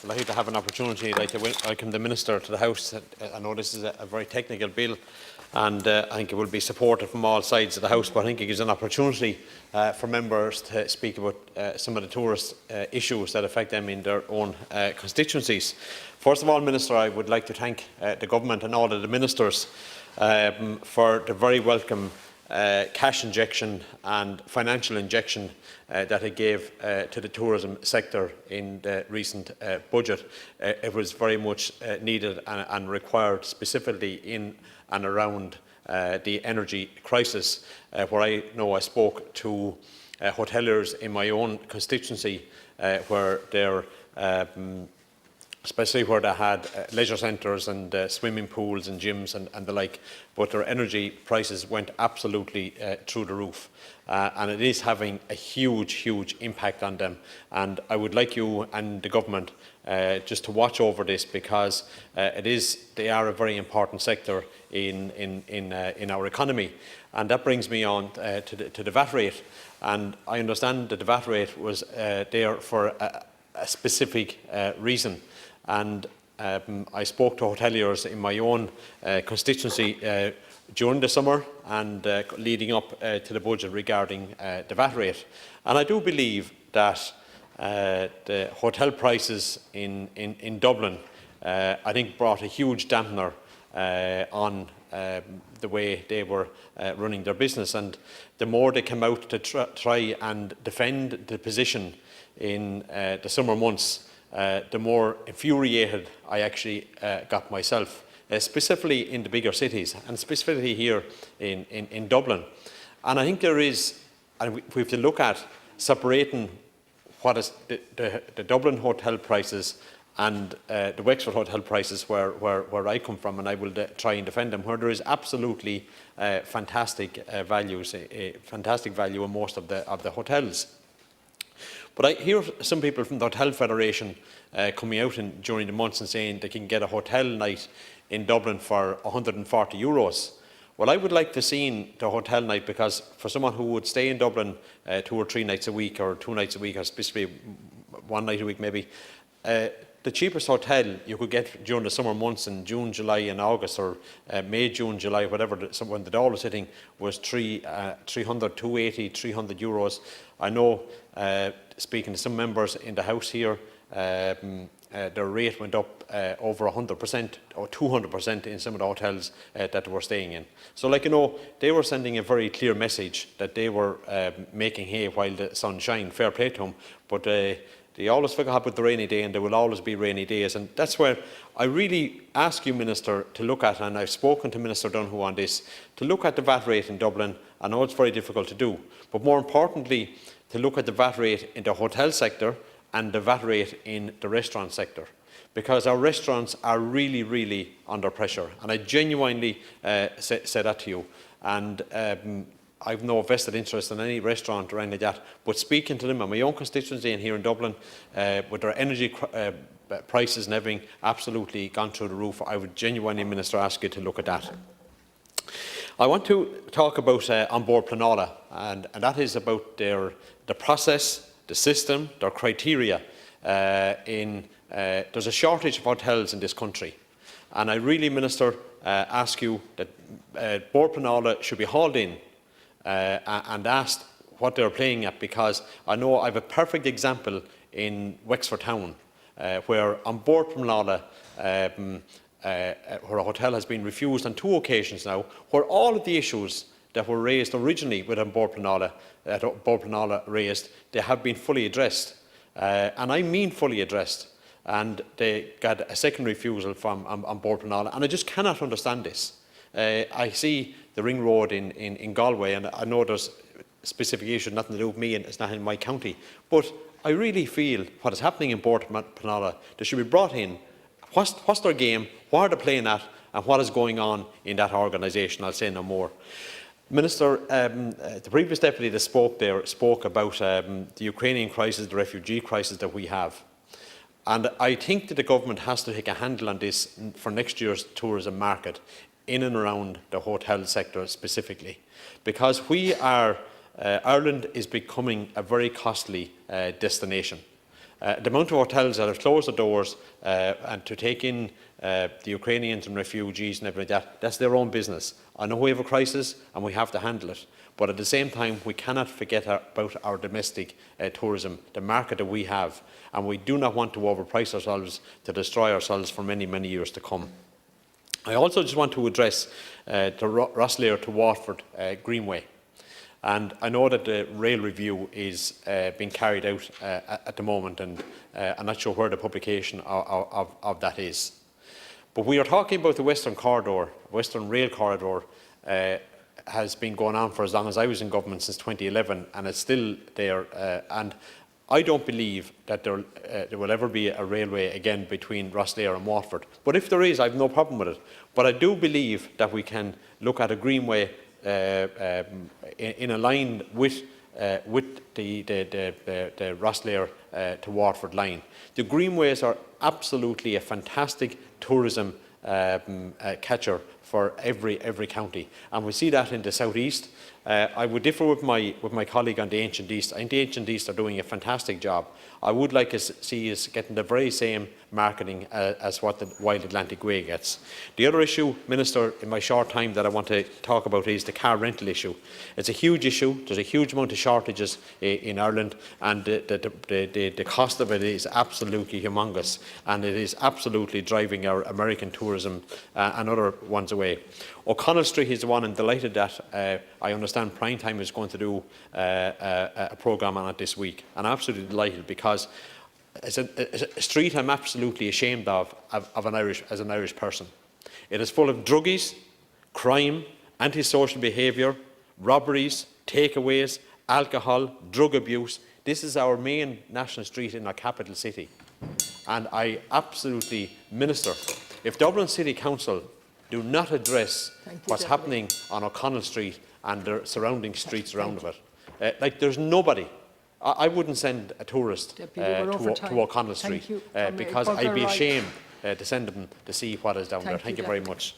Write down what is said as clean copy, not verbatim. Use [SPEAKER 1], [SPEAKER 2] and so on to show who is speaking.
[SPEAKER 1] lucky to have an opportunity like to welcome the Minister to the House. I know this is a very technical bill, and I think it will be supported from all sides of the House, but I think it gives an opportunity for members to speak about some of the tourist issues that affect them in their own constituencies. First of all, Minister, I would like to thank the Government and all of the Ministers for the very welcome cash injection and financial injection that it gave to the tourism sector in the recent budget. It was very much needed and required, specifically in and around the energy crisis, where I know I spoke to hoteliers in my own constituency where they're especially where they had leisure centres and swimming pools and gyms and the like, but their energy prices went absolutely through the roof. And it is having a huge impact on them. And I would like you and the Government just to watch over this, because they are a very important sector in our economy. And that brings me on to the VAT rate. And I understand that the VAT rate was there for a specific reason. And I spoke to hoteliers in my own constituency during the summer and leading up to the budget regarding the VAT rate. And I do believe that the hotel prices in Dublin, I think, brought a huge dampener on the way they were running their business. And the more they came out to try and defend the position in the summer months, the more infuriated I actually got myself, specifically in the bigger cities and specifically here in Dublin. And I think there is, and we have to look at separating what is the Dublin hotel prices and the Wexford hotel prices where I come from, and I will try and defend them, where there is absolutely fantastic values, fantastic value in most of the hotels. But I hear some people from the Hotel Federation coming out during the months and saying they can get a hotel night in Dublin for €140. Well, I would like to see the hotel night, because for someone who would stay in Dublin 2 or 3 nights a week, or 2 nights a week, or specifically 1 night a week maybe, the cheapest hotel you could get during the summer months in June, July and August, or May, June, July, whatever, when the dollar was hitting, was 300, 280, €300. I know, speaking to some members in the House here, their rate went up over 100% or 200% in some of the hotels that they were staying in. So, they were sending a very clear message that they were making hay while the sun shined. Fair play to them, but they always forgot about the rainy day, and there will always be rainy days. And that's where I really ask you, Minister, to look at, and I've spoken to Minister Donoghue on this, to look at the VAT rate in Dublin. I know it's very difficult to do, but more importantly, to look at the VAT rate in the hotel sector and the VAT rate in the restaurant sector, because our restaurants are really under pressure. And I genuinely say that to you. And I've no vested interest in any restaurant or anything like that, but speaking to them in my own constituency and here in Dublin, with their energy prices and everything absolutely gone through the roof, I would genuinely, Minister, ask you to look at that. I want to talk about On Board Pleanála, and that is about the process, the system, their criteria. There's a shortage of hotels in this country, and I really, Minister, ask you that Board Pleanála should be hauled in and asked what they're playing at, because I know I have a perfect example in Wexford Town, where On Board Pleanála, where a hotel has been refused on 2 occasions now, where all of the issues that were raised originally with On Board Pleanála, that Board Pleanála raised, they have been fully addressed. And I mean fully addressed. And they got a second refusal from On Board Pleanála, and I just cannot understand this. I see the ring road in Galway, and I know there's specific issues, nothing to do with me, and it's not in my county. But I really feel what is happening in Board Pleanála, they should be brought in. What's their game? What are they playing at? And what is going on in that organisation? I'll say no more. Minister, the previous deputy that spoke there spoke about the Ukrainian crisis, the refugee crisis that we have. And I think that the government has to take a handle on this for next year's tourism market in and around the hotel sector specifically, because Ireland is becoming a very costly destination. The amount of hotels that have closed their doors and to take in the Ukrainians and refugees and everything like that, that's their own business. I know we have a crisis and we have to handle it, but at the same time we cannot forget about our domestic tourism, the market that we have, and we do not want to overprice ourselves to destroy ourselves for many, many years to come. I also just want to address the Rosslare to Waterford Greenway. And I know that the rail review is being carried out at the moment, and I'm not sure where the publication of that is. But we are talking about the Western Corridor, Western Rail Corridor, has been going on for as long as I was in government, since 2011, and it's still there. And I don't believe that there will ever be a railway again between Rosslare and Waterford. But if there is, I have no problem with it. But I do believe that we can look at a greenway in a line with the Rosslare to Waterford line. The greenways are absolutely a fantastic tourism catcher for every county, and we see that in the South East. I would differ with my colleague on the Ancient East. I think the Ancient East are doing a fantastic job. I would like to see us getting the very same marketing as what the Wild Atlantic Way gets. The other issue, Minister, in my short time that I want to talk about is the car rental issue. It's a huge issue. There's a huge amount of shortages in Ireland, and the cost of it is absolutely humongous, and it is absolutely driving our American tourism and other ones away. O'Connell Street is the one, and delighted that I understand Prime Time is going to do a programme on it this week, and I'm absolutely delighted, because it's a street I'm absolutely ashamed of as an Irish person. It is full of druggies, crime, antisocial behaviour, robberies, takeaways, alcohol, drug abuse. This is our main national street in our capital city, and I absolutely, Minister, if Dublin City Council do not address what's happening on O'Connell Street and the surrounding streets around it, like there's nobody. I wouldn't send a tourist to O'Connell Street because I'd be ashamed to send them to see what is down there. Thank you very much.